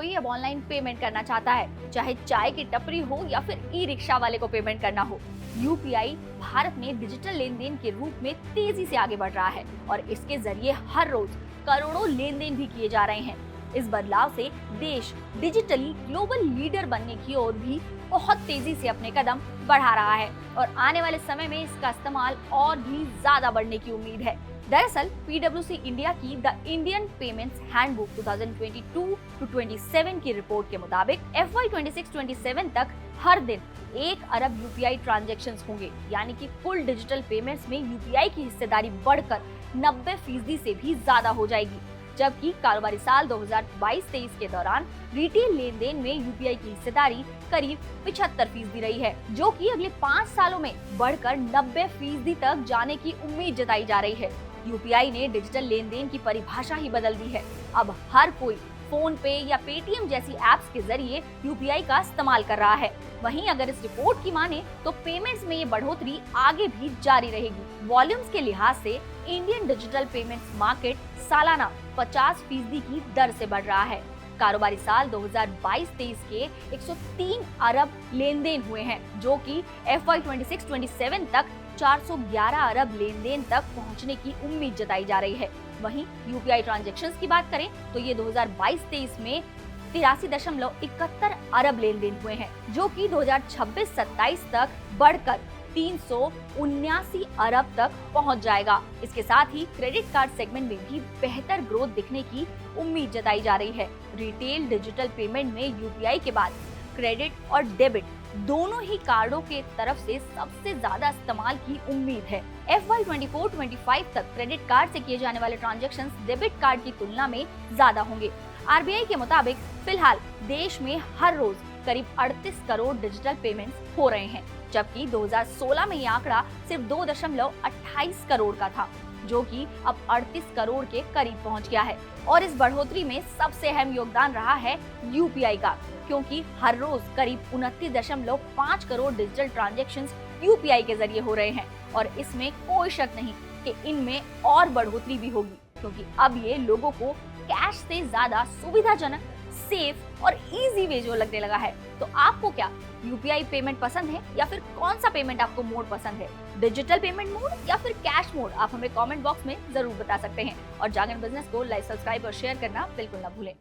कोई अब online payment करना चाहता है, चाहे चाय की टपरी हो या फिर ई रिक्शा वाले को पेमेंट करना हो। यूपीआई भारत में डिजिटल लेन देन के रूप में तेजी से आगे बढ़ रहा है और इसके जरिए हर रोज करोड़ों लेन देन भी किए जा रहे हैं। इस बदलाव से देश डिजिटली ग्लोबल लीडर बनने की ओर भी बहुत तेजी से अपने कदम बढ़ा रहा है और आने वाले समय में इसका इस्तेमाल और भी ज्यादा बढ़ने की उम्मीद है। दरअसल PwC इंडिया की द इंडियन पेमेंट्स हैंडबुक 2022-27 की रिपोर्ट के मुताबिक FY 26-27 तक हर दिन 1 अरब यूपीआई ट्रांजैक्शंस होंगे, यानी कि कुल डिजिटल पेमेंट्स में यूपीआई की हिस्सेदारी बढ़कर 90% से भी ज्यादा हो जाएगी। जबकि कारोबारी साल 2022-23 के दौरान रिटेल लेन देन में यूपीआई की हिस्सेदारी करीब 75% रही है, जो कि अगले 5 सालों में बढ़कर 90% तक जाने की उम्मीद जताई जा रही है। यूपीआई ने डिजिटल लेन देन की परिभाषा ही बदल दी है। अब हर कोई फोन पे या पेटीएम जैसी एप्स के जरिए यूपीआई का इस्तेमाल कर रहा है। वहीं अगर इस रिपोर्ट की माने तो पेमेंट्स में ये बढ़ोतरी आगे भी जारी रहेगी। वॉल्यूम्स के लिहाज से इंडियन डिजिटल पेमेंट्स मार्केट सालाना 50% की दर से बढ़ रहा है। कारोबारी साल 2022-23 के 103 अरब लेन देन हुए हैं, जो कि FY 26-27 तक 411 अरब लेन देन तक पहुंचने की उम्मीद जताई जा रही है। वहीं यूपीआई ट्रांजैक्शंस की बात करें तो ये 2022-23 में 83.71 अरब लेन देन हुए हैं, जो कि 2026-27 तक बढ़कर 379 अरब तक पहुंच जाएगा। इसके साथ ही क्रेडिट कार्ड सेगमेंट में भी बेहतर ग्रोथ दिखने की उम्मीद जताई जा रही है। रिटेल डिजिटल पेमेंट में यूपीआई के बाद क्रेडिट और डेबिट दोनों ही कार्डों के तरफ से सबसे ज्यादा इस्तेमाल की उम्मीद है। FY 24-25 तक क्रेडिट कार्ड से किए जाने वाले ट्रांजैक्शंस डेबिट कार्ड की तुलना में ज्यादा होंगे। RBI के मुताबिक फिलहाल देश में हर रोज करीब 38 करोड़ डिजिटल पेमेंट्स हो रहे हैं, जबकि 2016 में ये आंकड़ा सिर्फ 2.28 करोड़ का था, जो कि अब 38 करोड़ के करीब पहुंच गया है। और इस बढ़ोतरी में सबसे अहम योगदान रहा है यूपीआई का, क्योंकि हर रोज करीब 29.5 करोड़ डिजिटल ट्रांजैक्शंस यूपीआई के जरिए हो रहे हैं और इसमें कोई शक नहीं कि इनमें और बढ़ोतरी भी होगी, क्योंकि अब ये लोगों को कैश से ज्यादा सुविधाजनक, सेफ और इजी वे जो लगने लगा है। तो आपको क्या यूपीआई पेमेंट पसंद है या फिर कौन सा पेमेंट आपको मोड पसंद है, डिजिटल पेमेंट मोड या फिर कैश मोड? आप हमें कमेंट बॉक्स में जरूर बता सकते हैं और जागरण बिजनेस को लाइक, सब्सक्राइब और शेयर करना बिल्कुल ना भूलें।